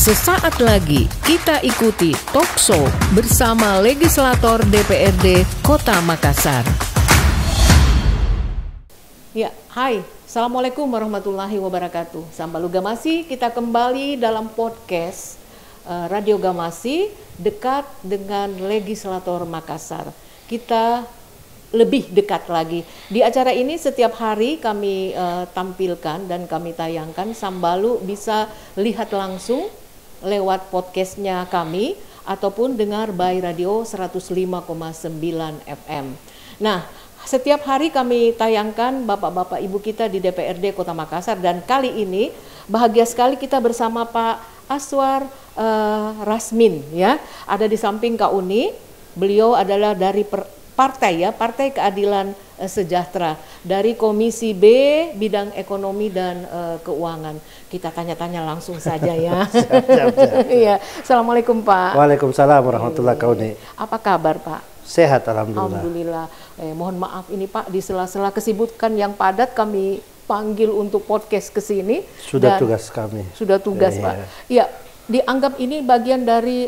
Sesaat lagi kita ikuti talkshow bersama legislator DPRD Kota Makassar. Ya, hai. Assalamualaikum warahmatullahi wabarakatuh. Sampai Gamasi, kita kembali dalam podcast Radio Gamasi dekat dengan legislator Makassar. Kita lebih dekat lagi. Di acara ini setiap hari kami tampilkan dan kami tayangkan. Sambalu bisa lihat langsung lewat podcastnya kami ataupun dengar by radio 105,9 FM. Nah, setiap hari kami tayangkan bapak-bapak ibu kita di DPRD Kota Makassar, dan kali ini bahagia sekali kita bersama Pak Aswar Rasmin, ya, ada di samping Kak Uni. Beliau adalah dari Partai Keadilan Sejahtera, dari Komisi B bidang ekonomi dan keuangan. Kita tanya-tanya langsung saja ya. Siap. Iya. Assalamualaikum Pak. Waalaikumsalam warahmatullahi wabarakatuh. Apa kabar Pak? Sehat alhamdulillah. Alhamdulillah. Mohon maaf ini Pak, di sela-sela kesibukan yang padat kami panggil untuk podcast ke sini. Sudah tugas kami. Sudah tugas Pak. Iya, dianggap ini bagian dari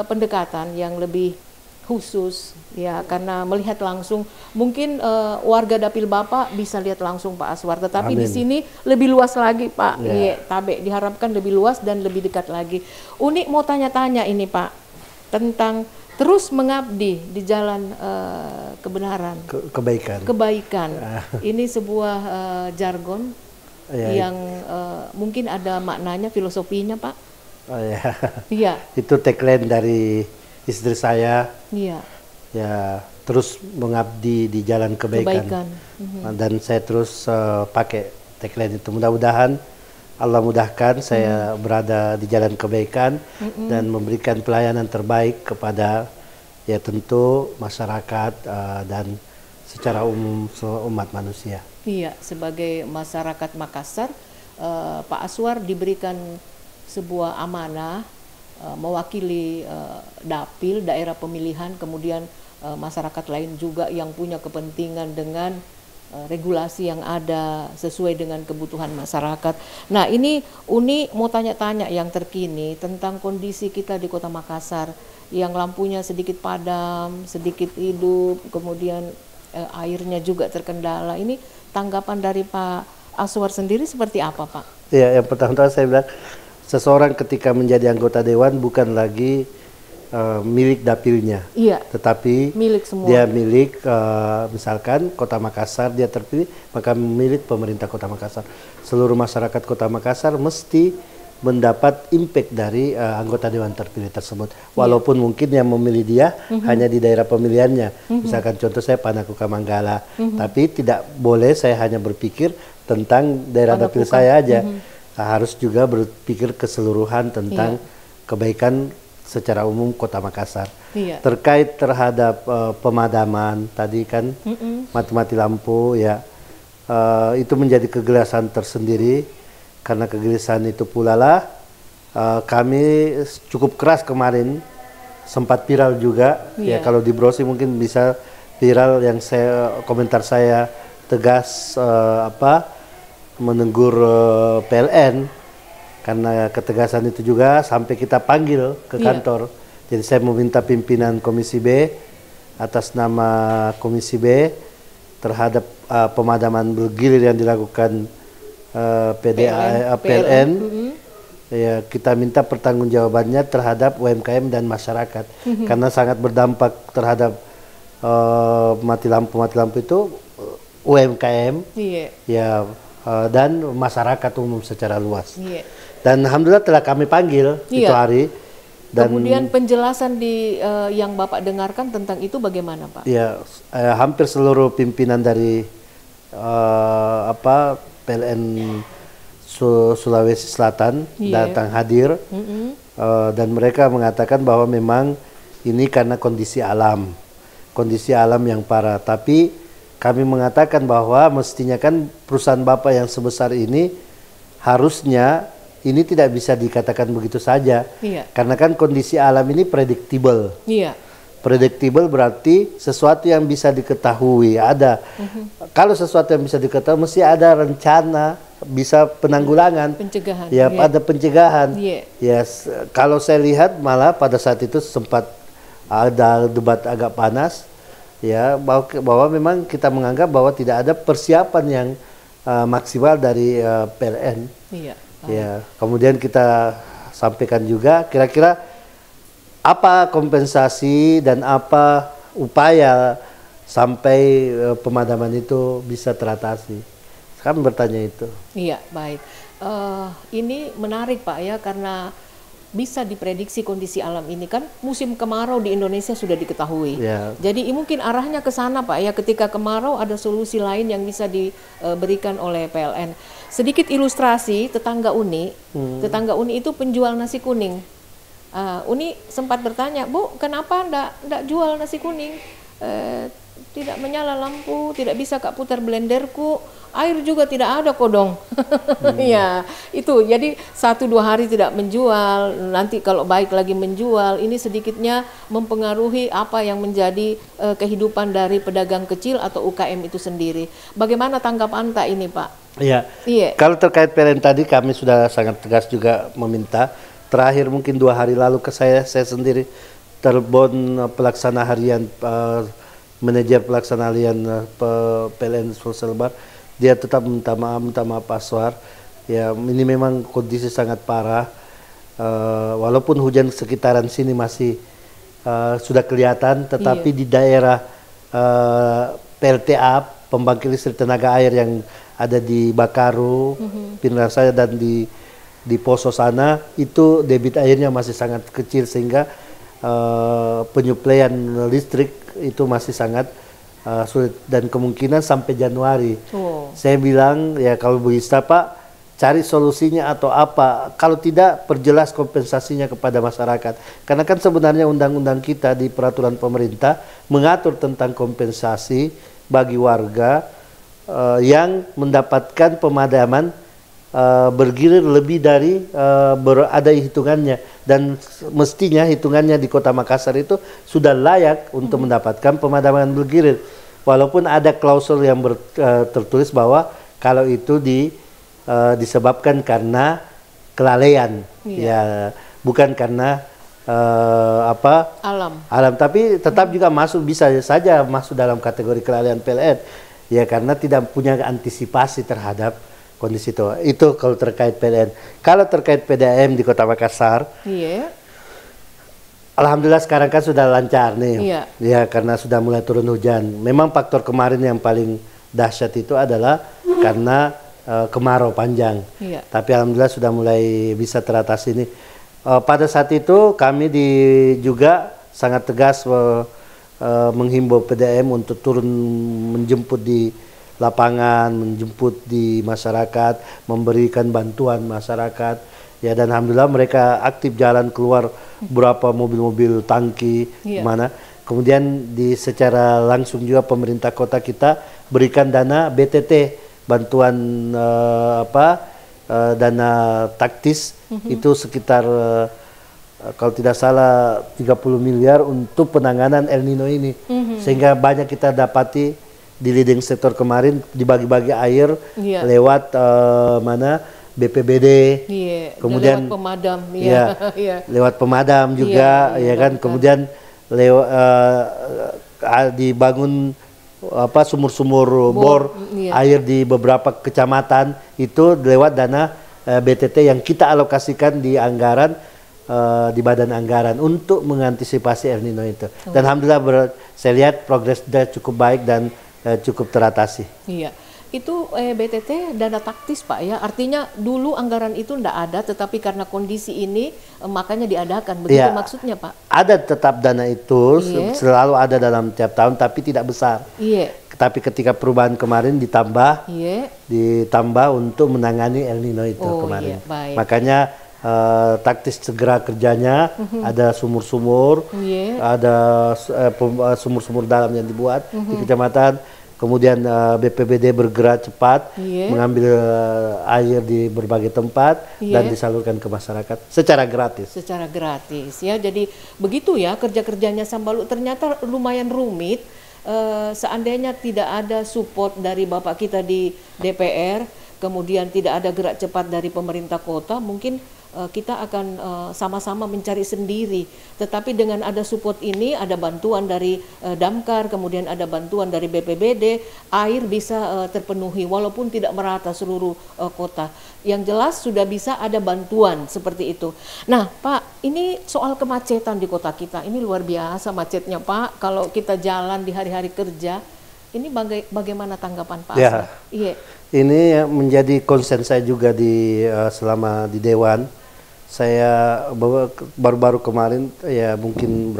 pendekatan yang lebih khusus ya, karena melihat langsung mungkin warga dapil Bapak bisa lihat langsung Pak Aswar, tetapi Amin. Di sini lebih luas lagi Pak. Iya, Tabe diharapkan lebih luas dan lebih dekat lagi. Uni mau tanya-tanya ini Pak tentang terus mengabdi di jalan kebenaran, kebaikan. Ini sebuah jargon yang mungkin ada maknanya, filosofinya Pak. Oh ya. Iya. Itu tagline dari istri saya. Iya. Ya, terus mengabdi di jalan kebaikan. Dan saya terus pakai tagline itu. Mudah-mudahan Allah mudahkan saya berada di jalan kebaikan dan memberikan pelayanan terbaik kepada ya tentu masyarakat dan secara umum umat manusia. Iya, sebagai masyarakat Makassar, Pak Aswar diberikan sebuah amanah mewakili dapil, daerah pemilihan, kemudian masyarakat lain juga yang punya kepentingan dengan regulasi yang ada sesuai dengan kebutuhan masyarakat. Nah, ini Uni mau tanya-tanya yang terkini tentang kondisi kita di Kota Makassar yang lampunya sedikit padam, sedikit hidup, kemudian airnya juga terkendala. Ini tanggapan dari Pak Aswar sendiri seperti apa Pak? Ya, yang pertama saya bilang, seseorang ketika menjadi anggota dewan bukan lagi milik dapilnya, tetapi milik semua. Dia milik misalkan Kota Makassar, dia terpilih maka milik pemerintah Kota Makassar. Seluruh masyarakat Kota Makassar mesti mendapat impact dari anggota dewan terpilih tersebut, walaupun mungkin yang memilih dia hanya di daerah pemilihannya. Misalkan contoh saya Panakuka Manggala, tapi tidak boleh saya hanya berpikir tentang daerah dapil saya aja. Harus juga berpikir keseluruhan tentang kebaikan secara umum Kota Makassar. Terkait terhadap pemadaman tadi kan, mati-mati lampu ya, itu menjadi kegelisahan tersendiri. Karena kegelisahan itu pula lah kami cukup keras kemarin, sempat viral juga ya, kalau di browsing mungkin bisa viral yang komentar saya tegas menegur PLN, karena ketegasan itu juga sampai kita panggil ke kantor. Jadi saya meminta pimpinan Komisi B atas nama Komisi B terhadap pemadaman bergilir yang dilakukan PLN. Ya, kita minta pertanggungjawabannya terhadap UMKM dan masyarakat, karena sangat berdampak terhadap mati lampu itu UMKM ya, dan masyarakat umum secara luas. Dan alhamdulillah telah kami panggil itu hari. Dan kemudian penjelasan yang Bapak dengarkan tentang itu bagaimana Pak? Ya, hampir seluruh pimpinan dari PLN Sulawesi Selatan datang hadir, dan mereka mengatakan bahwa memang ini karena kondisi alam yang parah. Tapi kami mengatakan bahwa mestinya kan perusahaan Bapak yang sebesar ini harusnya ini tidak bisa dikatakan begitu saja, karena kan kondisi alam ini predictable. Predictable berarti sesuatu yang bisa diketahui ada. Kalau sesuatu yang bisa diketahui mesti ada rencana, bisa penanggulangan. Pencegahan. Ya, ada pencegahan. Yes. Kalau saya lihat malah pada saat itu sempat ada debat agak panas, ya, bahwa memang kita menganggap bahwa tidak ada persiapan yang maksimal dari PLN. Ya, kemudian kita sampaikan juga kira-kira apa kompensasi dan apa upaya sampai pemadaman itu bisa teratasi. Kami bertanya itu. Iya, baik. Ini menarik Pak ya, karena bisa diprediksi kondisi alam ini kan musim kemarau di Indonesia sudah diketahui. Jadi mungkin arahnya ke sana Pak ya, ketika kemarau ada solusi lain yang bisa diberikan oleh PLN. Sedikit ilustrasi, tetangga Uni itu penjual nasi kuning. Uni sempat bertanya, Bu, kenapa ndak jual nasi kuning? Tidak menyala lampu, tidak bisa Kak putar blenderku, air juga tidak ada kodong. Ya, itu jadi 1-2 hari tidak menjual, nanti kalau baik lagi menjual, ini sedikitnya mempengaruhi apa yang menjadi kehidupan dari pedagang kecil atau UKM itu sendiri. Bagaimana tanggapan Anta ini Pak? Iya, kalau terkait PLN tadi kami sudah sangat tegas juga meminta. Terakhir mungkin 2 hari lalu ke saya sendiri telepon pelaksana harian manajer pelaksana harian PLN Sulsel Bar, dia tetap minta maaf Pak Aswar. Ya, ini memang kondisi sangat parah. Walaupun hujan sekitaran sini masih sudah kelihatan, tetapi di daerah PLTA pembangkit listrik tenaga air yang ada di Bakaru, Pinrasaya dan di Poso sana itu debit airnya masih sangat kecil sehingga penyuplaian listrik itu masih sangat sulit dan kemungkinan sampai Januari. Saya bilang ya kalau bisa Pak cari solusinya atau apa, kalau tidak perjelas kompensasinya kepada masyarakat, karena kan sebenarnya undang-undang kita di peraturan pemerintah mengatur tentang kompensasi bagi warga yang mendapatkan pemadaman bergilir lebih dari ada hitungannya, dan mestinya hitungannya di Kota Makassar itu sudah layak untuk mendapatkan pemadaman bergilir, walaupun ada klausul yang tertulis bahwa kalau itu disebabkan karena kelalaian, ya bukan karena alam, tapi tetap juga bisa saja masuk dalam kategori kelalaian PLN, ya karena tidak punya antisipasi terhadap kondisi itu. Itu kalau terkait PLN. Kalau terkait PDAM di Kota Makassar, alhamdulillah sekarang kan sudah lancar nih. Ya karena sudah mulai turun hujan. Memang faktor kemarin yang paling dahsyat itu adalah karena kemarau panjang. Tapi alhamdulillah sudah mulai bisa teratasi ini. Pada saat itu kami juga sangat tegas menghimbau PDAM untuk turun menjemput di lapangan, menjemput di masyarakat, memberikan bantuan masyarakat, ya, dan alhamdulillah mereka aktif jalan keluar beberapa mobil-mobil tangki mana. Kemudian secara langsung juga pemerintah kota kita berikan dana BTT, bantuan dana taktis itu sekitar kalau tidak salah 30 miliar untuk penanganan El Nino ini, sehingga banyak kita dapati di leading sektor kemarin dibagi-bagi air lewat BPBD, kemudian lewat pemadam, lewat pemadam juga, kan, kemudian dibangun sumur-sumur bor air di beberapa kecamatan itu lewat dana BTT yang kita alokasikan di anggaran di badan anggaran untuk mengantisipasi El Nino itu. Dan alhamdulillah saya lihat progresnya cukup baik dan cukup teratasi. Iya, itu BTT dana taktis Pak ya, artinya dulu anggaran itu tidak ada, tetapi karena kondisi ini makanya diadakan, begitu maksudnya Pak? Ada tetap dana itu, selalu ada dalam tiap tahun, tapi tidak besar. Tapi ketika perubahan kemarin ditambah untuk menangani El Nino itu kemarin. Makanya taktis segera kerjanya, ada sumur-sumur, ada sumur-sumur dalam yang dibuat di kecamatan. Kemudian BPBD bergerak cepat mengambil air di berbagai tempat dan disalurkan ke masyarakat secara gratis. Secara gratis ya. Jadi begitu ya kerja-kerjanya Sambalu, ternyata lumayan rumit. Seandainya tidak ada support dari Bapak kita di DPR, kemudian tidak ada gerak cepat dari pemerintah kota, mungkin kita akan sama-sama mencari sendiri. Tetapi dengan ada support ini, ada bantuan dari Damkar, kemudian ada bantuan dari BPBD, air bisa terpenuhi walaupun tidak merata seluruh kota. Yang jelas sudah bisa ada bantuan seperti itu. Nah Pak, ini soal kemacetan di kota kita, ini luar biasa macetnya Pak. Kalau kita jalan di hari-hari kerja, ini bagaimana tanggapan Pak Aswar? Iya. Ini menjadi concern saya juga selama di Dewan. Saya baru-baru kemarin ya mungkin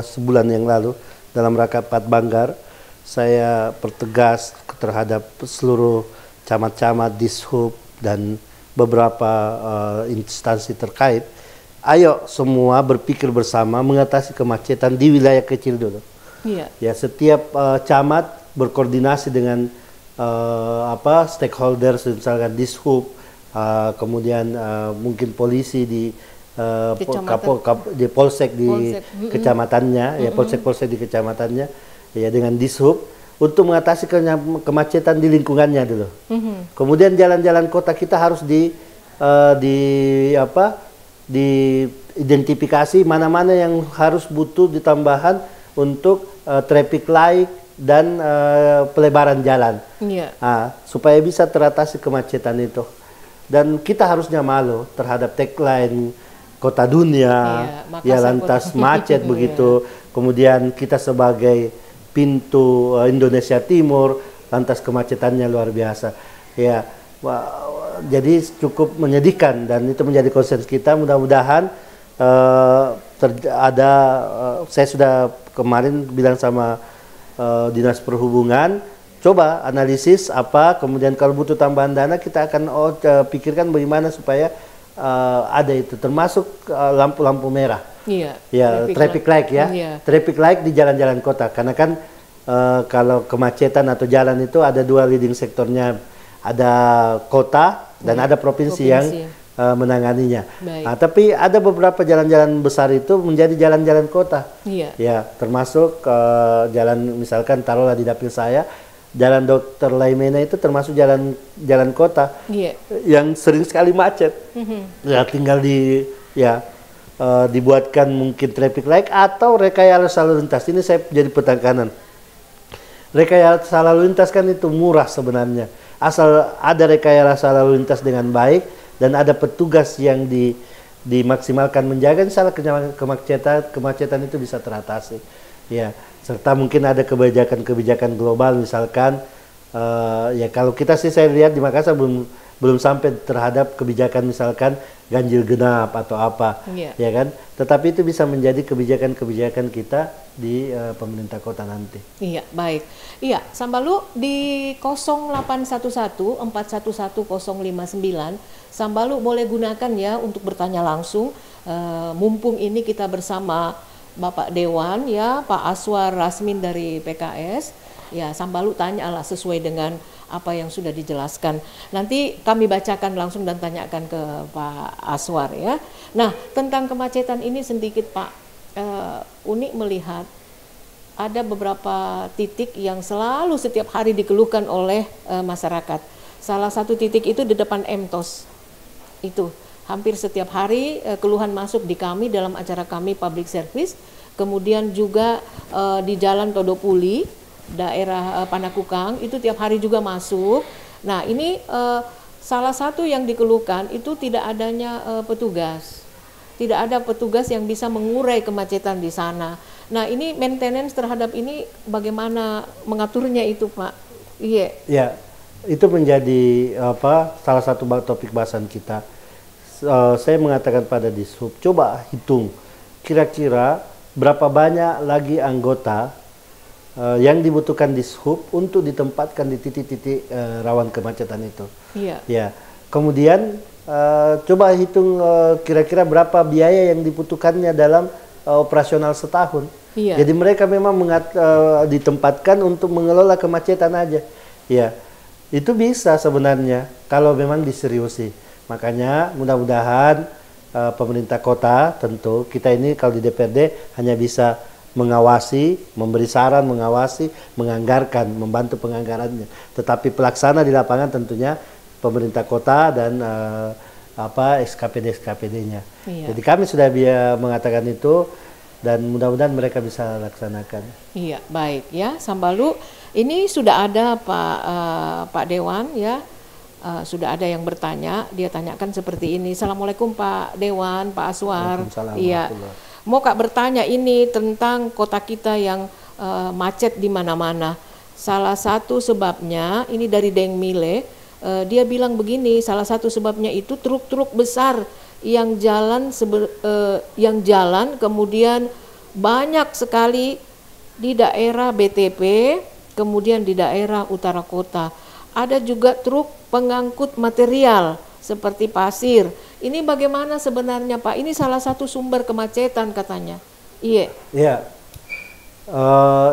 sebulan yang lalu dalam rapat Banggar, saya pertegas terhadap seluruh camat-camat, dishub dan beberapa instansi terkait. Ayo semua berpikir bersama mengatasi kemacetan di wilayah kecil dulu. Iya. Ya, setiap camat berkoordinasi dengan stakeholders, misalkan dishub, kemudian mungkin polisi di polsek di kecamatannya, ya polsek di kecamatannya, ya dengan dishub untuk mengatasi kemacetan di lingkungannya dulu. Kemudian jalan-jalan kota kita harus diidentifikasi mana-mana yang harus butuh ditambahan untuk traffic light dan pelebaran jalan, supaya bisa teratasi kemacetan itu. Dan kita harusnya malu terhadap tagline kota dunia, ya lantas macet begitu. Kemudian kita sebagai pintu Indonesia Timur, lantas kemacetannya luar biasa. Ya, jadi cukup menyedihkan dan itu menjadi concern kita. Mudah-mudahan saya sudah kemarin bilang sama Dinas Perhubungan, coba analisis kemudian kalau butuh tambahan dana kita akan pikirkan bagaimana supaya ada itu, termasuk lampu-lampu merah, traffic light traffic light di jalan-jalan kota, karena kan kalau kemacetan atau jalan itu ada dua leading sektornya, ada kota dan ada provinsi yang menanganinya. Nah, tapi ada beberapa jalan-jalan besar itu menjadi jalan-jalan kota, ya termasuk jalan misalkan taruhlah di dapil saya. Jalan Dr. Laimena itu termasuk jalan kota yang sering sekali macet. Ya tinggal dibuatkan mungkin traffic light atau rekayasa lalu lintas. Ini saya jadi penekanan. Rekayasa lalu lintas kan itu murah sebenarnya. Asal ada rekayasa lalu lintas dengan baik dan ada petugas yang dimaksimalkan menjaga, insya Allah kemacetan itu bisa teratasi. Ya, serta mungkin ada kebijakan global, misalkan ya kalau kita sih saya lihat di Makassar belum sampai terhadap kebijakan misalkan ganjil genap atau apa, ya kan? Tetapi itu bisa menjadi kebijakan kita di pemerintah kota nanti. Iya, baik. Iya, Sambalu di 0811 411 059, Sambalu boleh gunakan ya untuk bertanya langsung. Mumpung ini kita bersama Bapak Dewan ya, Pak Aswar Rasmin dari PKS. Ya, Sambalu tanyalah sesuai dengan apa yang sudah dijelaskan. Nanti kami bacakan langsung dan tanyakan ke Pak Aswar ya. Nah, tentang kemacetan ini sedikit Pak, Uni melihat ada beberapa titik yang selalu setiap hari dikeluhkan oleh masyarakat. Salah satu titik itu di depan MTOS. Itu hampir setiap hari keluhan masuk di kami dalam acara kami public service. Kemudian juga di Jalan Todopuli, daerah Panakukang, itu tiap hari juga masuk. Nah, ini salah satu yang dikeluhkan itu tidak adanya petugas. Tidak ada petugas yang bisa mengurai kemacetan di sana. Nah, ini maintenance terhadap ini bagaimana mengaturnya itu, Pak? Iya. Ya, itu menjadi salah satu topik bahasan kita. Saya mengatakan pada Dishub, coba hitung kira-kira berapa banyak lagi anggota yang dibutuhkan Dishub untuk ditempatkan di titik-titik rawan kemacetan itu. Iya. Ya. Kemudian coba hitung kira-kira berapa biaya yang dibutuhkannya dalam operasional setahun. Iya. Jadi mereka memang ditempatkan untuk mengelola kemacetan aja. Ya, itu bisa sebenarnya kalau memang diseriusi. Makanya mudah-mudahan pemerintah kota, tentu kita ini kalau di DPRD hanya bisa mengawasi, memberi saran, mengawasi, menganggarkan, membantu penganggarannya. Tetapi pelaksana di lapangan tentunya pemerintah kota dan SKPD-SKPD-nya. Iya. Jadi kami sudah mengatakan itu dan mudah-mudahan mereka bisa laksanakan. Iya, baik ya, Sambalu. Ini sudah ada Pak Dewan ya. Sudah ada yang bertanya, dia tanyakan seperti ini. Assalamualaikum Pak Dewan, Pak Aswar. Iya. Mau Kak bertanya ini tentang kota kita yang macet di mana-mana. Salah satu sebabnya ini dari Deng Mile, dia bilang begini, salah satu sebabnya itu truk-truk besar yang jalan kemudian banyak sekali di daerah BTP, kemudian di daerah utara kota. Ada juga truk pengangkut material seperti pasir. Ini bagaimana sebenarnya Pak? Ini salah satu sumber kemacetan katanya. Iya. Iya.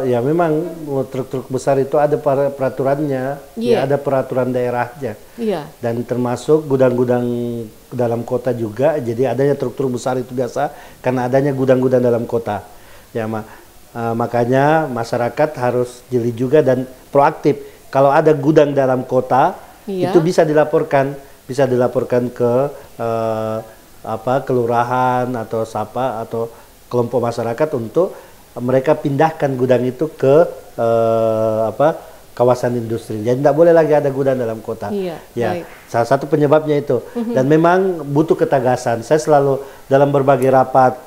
Ya memang truk-truk besar itu ada peraturannya, ya ada peraturan daerahnya. Iya. Dan termasuk gudang-gudang dalam kota juga. Jadi adanya truk-truk besar itu biasa karena adanya gudang-gudang dalam kota. Ya makanya masyarakat harus jeli juga dan proaktif. Kalau ada gudang dalam kota, itu bisa dilaporkan ke kelurahan atau atau kelompok masyarakat untuk mereka pindahkan gudang itu ke kawasan industri. Jadi tidak boleh lagi ada gudang dalam kota. Iya, ya, salah satu penyebabnya itu. Dan memang butuh ketegasan. Saya selalu dalam berbagai rapat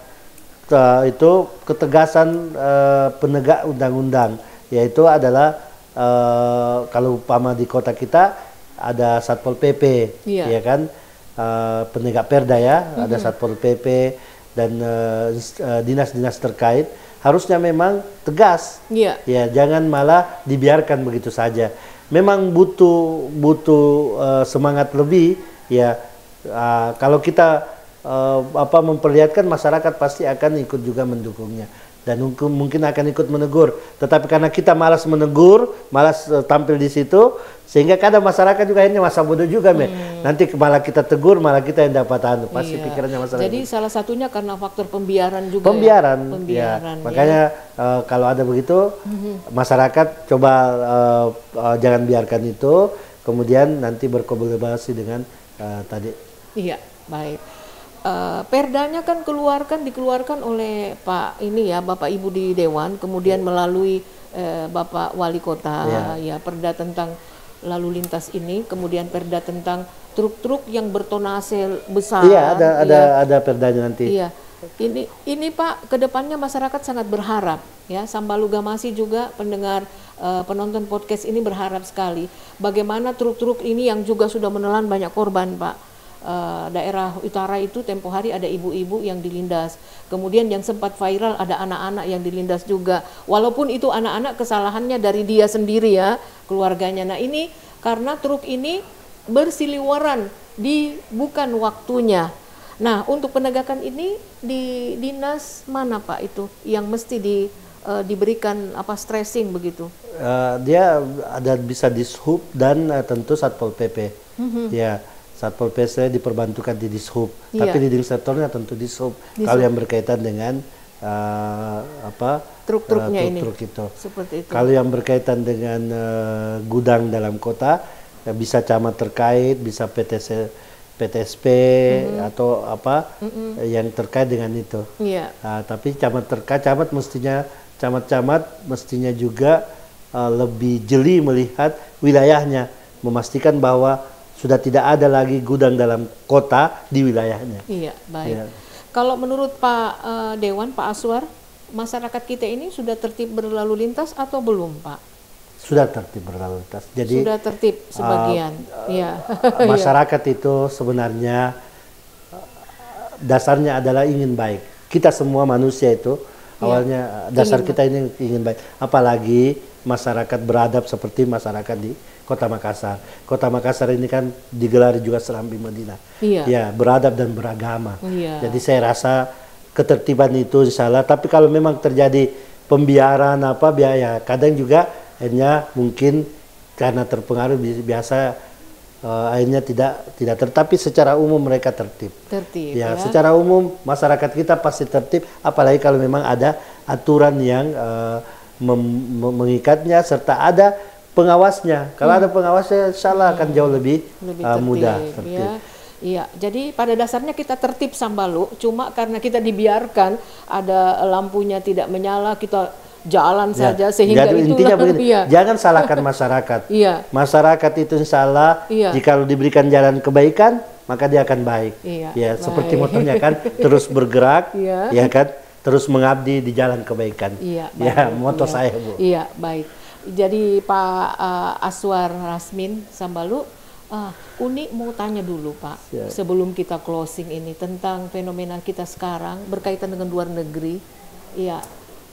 itu ketegasan penegak undang-undang, yaitu adalah kalau umpama di kota kita ada Satpol PP, ya kan, penegak perda ya, ada Satpol PP dan dinas-dinas terkait harusnya memang tegas, ya jangan malah dibiarkan begitu saja. Memang butuh semangat lebih, ya kalau kita memperlihatkan masyarakat pasti akan ikut juga mendukungnya. Dan mungkin akan ikut menegur, tetapi karena kita malas menegur, malas tampil di situ, sehingga kadang masyarakat juga ini masa bodoh juga, nanti malah kita tegur, malah kita yang dapat pasti pikirannya masyarakat. Jadi salah satunya karena faktor pembiaran juga. Pembiaran ya. Makanya kalau ada begitu, masyarakat coba jangan biarkan itu, kemudian nanti berkolaborasi dengan tadi. Iya, baik. Perdanya kan dikeluarkan oleh Bapak Ibu di Dewan, kemudian melalui Bapak Wali Kota, ya perda tentang lalu lintas ini, kemudian perda tentang truk-truk yang bertonase besar. Iya, ada perdanya nanti. Iya. Ini Pak, kedepannya masyarakat sangat berharap ya, Sambalu Gamasi juga pendengar penonton podcast ini berharap sekali bagaimana truk-truk ini yang juga sudah menelan banyak korban Pak. Daerah utara itu tempo hari ada ibu-ibu yang dilindas, kemudian yang sempat viral ada anak-anak yang dilindas juga, walaupun itu anak-anak kesalahannya dari dia sendiri ya, keluarganya. Nah ini karena truk ini bersiliweran bukan waktunya. Nah untuk penegakan ini di dinas mana Pak itu yang mesti diberikan stressing begitu? Dia ada bisa Dishub dan tentu Satpol PP. Ya. Satpol PP diperbantukan di Dishub, tapi leading sektornya tentu Dishub. Kalau yang berkaitan dengan truk-truknya truk itu. Seperti itu. Kalau yang berkaitan dengan gudang dalam kota, bisa camat terkait, bisa PTSP atau yang terkait dengan itu. Tapi camat mestinya juga lebih jeli melihat wilayahnya, memastikan bahwa sudah tidak ada lagi gudang dalam kota di wilayahnya. Iya, baik. Ya. Kalau menurut Pak Dewan, Pak Aswar, masyarakat kita ini sudah tertib berlalu lintas atau belum, Pak? Sudah tertib berlalu lintas. Jadi sudah tertib sebagian. Masyarakat itu sebenarnya dasarnya adalah ingin baik. Kita semua manusia itu awalnya dasar kita ini ingin baik. Apalagi masyarakat beradab seperti masyarakat di Kota Makassar. Kota Makassar ini kan digelar juga Serambi Madinah. Ya, beradab dan beragama. Jadi saya rasa ketertiban itu insya Allah. Tapi kalau memang terjadi pembiaran apa biaya, kadang juga akhirnya mungkin karena terpengaruh biasa akhirnya tidak tetapi secara umum mereka tertib. Ya, secara umum masyarakat kita pasti tertib, apalagi kalau memang ada aturan yang mengikatnya serta ada pengawasnya. Kalau ada pengawasnya, insya Allah akan jauh lebih mudah tertib. Ya. Iya, jadi pada dasarnya kita tertib Sambalu, cuma karena kita dibiarkan ada lampunya tidak menyala, kita jalan saja sehingga jadi itu intinya begini, jangan salahkan masyarakat. Masyarakat itu insya Allah jika diberikan jalan kebaikan maka dia akan baik. Ya, seperti motonya kan, terus bergerak, ya kan, terus mengabdi di jalan kebaikan. Ya, moto saya, Bu. Iya, baik. Jadi Pak Aswar Rasmin Sambalu, Uni mau tanya dulu Pak, sebelum kita closing ini tentang fenomena kita sekarang berkaitan dengan luar negeri. Iya.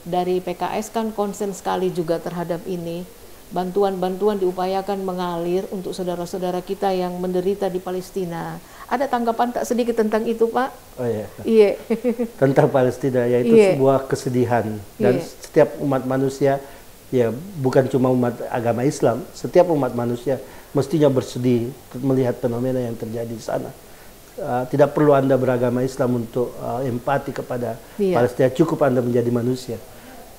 Dari PKS kan konsen sekali juga terhadap ini. Bantuan-bantuan diupayakan mengalir untuk saudara-saudara kita yang menderita di Palestina. Ada tanggapan tak sedikit tentang itu, Pak? Oh iya. Iya. Tentang Palestina, ya itu sebuah kesedihan. Dan setiap umat manusia, ya bukan cuma umat agama Islam, setiap umat manusia mestinya bersedih melihat fenomena yang terjadi di sana. Tidak perlu Anda beragama Islam untuk empati kepada Palestina, cukup Anda menjadi manusia.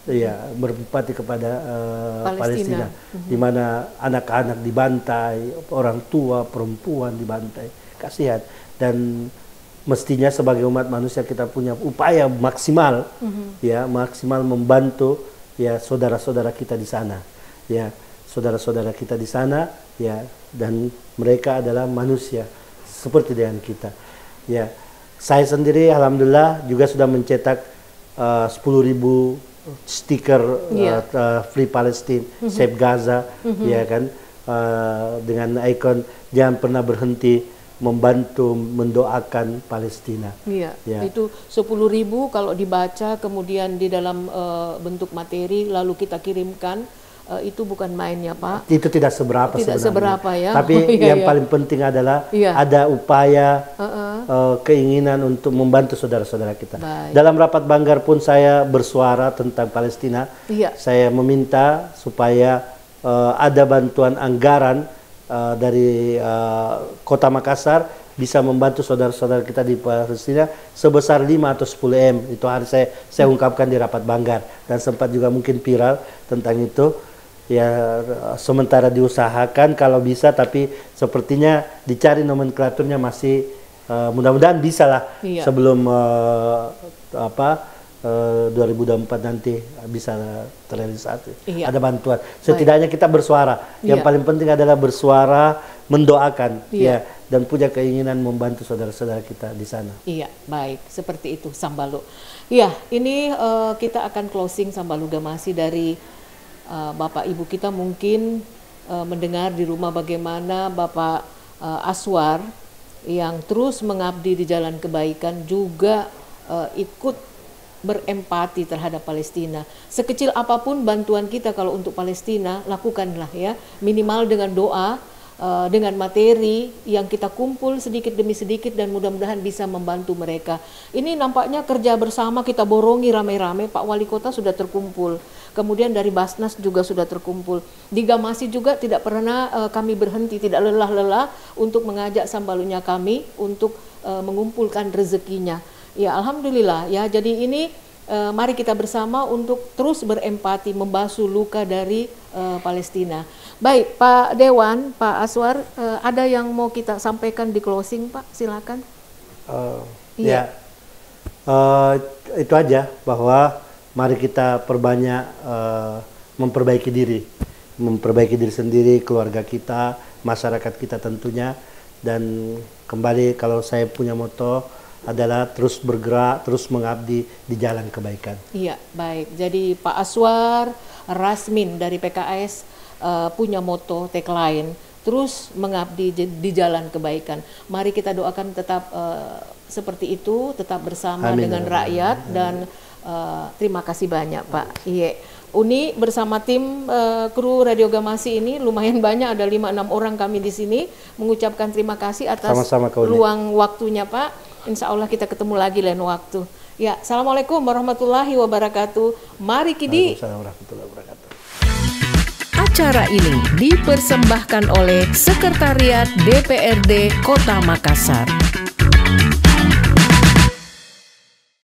Ya, berempati kepada Palestina, di mana anak-anak dibantai, orang tua, perempuan dibantai, kasihan. Dan mestinya sebagai umat manusia kita punya upaya maksimal, ya maksimal membantu ya saudara-saudara kita di sana, ya saudara-saudara kita di sana, ya, dan mereka adalah manusia seperti dengan kita. Ya, saya sendiri alhamdulillah juga sudah mencetak 10.000 stiker Free Palestine, Save Gaza, ya kan, dengan ikon jangan pernah berhenti membantu mendoakan Palestina. Iya, itu 10.000 kalau dibaca kemudian di dalam bentuk materi lalu kita kirimkan, itu bukan main ya Pak. Itu tidak seberapa sebenarnya. Ya. Tapi yang paling penting adalah ada upaya keinginan untuk membantu saudara-saudara kita. Dalam rapat Banggar pun saya bersuara tentang Palestina. Saya meminta supaya ada bantuan anggaran dari Kota Makassar bisa membantu saudara-saudara kita di Palestina sebesar 5 atau 10 M. Itu harus saya ungkapkan di rapat Banggar dan sempat juga mungkin viral tentang itu. Ya, sementara diusahakan kalau bisa, tapi sepertinya dicari nomenklaturnya masih mudah-mudahan bisa lah sebelum 2024 nanti bisa terrealisasi. Ada bantuan. Setidaknya kita bersuara. Yang paling penting adalah bersuara, mendoakan, ya, dan punya keinginan membantu saudara-saudara kita di sana. Iya, baik, seperti itu Sambalu. Iya, ini kita akan closing Sambalu Gamasi dari Bapak Ibu kita mungkin mendengar di rumah bagaimana Bapak Aswar yang terus mengabdi di jalan kebaikan juga ikut berempati terhadap Palestina. Sekecil apapun bantuan kita kalau untuk Palestina, lakukanlah ya, minimal dengan doa, dengan materi yang kita kumpul sedikit demi sedikit dan mudah-mudahan bisa membantu mereka. Ini nampaknya kerja bersama, kita borongi ramai-ramai. Pak Wali Kota sudah terkumpul, kemudian dari Basnas juga sudah terkumpul. Di Gamasi juga tidak pernah kami berhenti, tidak lelah-lelah untuk mengajak Sambalunya kami untuk mengumpulkan rezekinya. Ya alhamdulillah ya, jadi ini mari kita bersama untuk terus berempati membasuh luka dari Palestina. Baik Pak Dewan, Pak Aswar, ada yang mau kita sampaikan di closing Pak, silakan. Itu aja, bahwa mari kita perbanyak memperbaiki diri sendiri, keluarga kita, masyarakat kita tentunya. Dan kembali kalau saya punya moto adalah terus bergerak, terus mengabdi di jalan kebaikan. Iya, baik. Jadi Pak Aswar Rasmin dari PKS punya moto, tagline, terus mengabdi di jalan kebaikan. Mari kita doakan tetap seperti itu, tetap bersama dengan rakyat. Dan terima kasih banyak Pak. Iya. Uni bersama tim kru Radio Gamasi ini lumayan banyak, ada 5-6 orang kami di sini, mengucapkan terima kasih atas luang waktunya Pak. Insya Allah kita ketemu lagi lain waktu. Ya, Assalamualaikum warahmatullahi wabarakatuh. Mari Kidi. Waalaikumsalam warahmatullahi wabarakatuh. Acara ini dipersembahkan oleh Sekretariat DPRD Kota Makassar.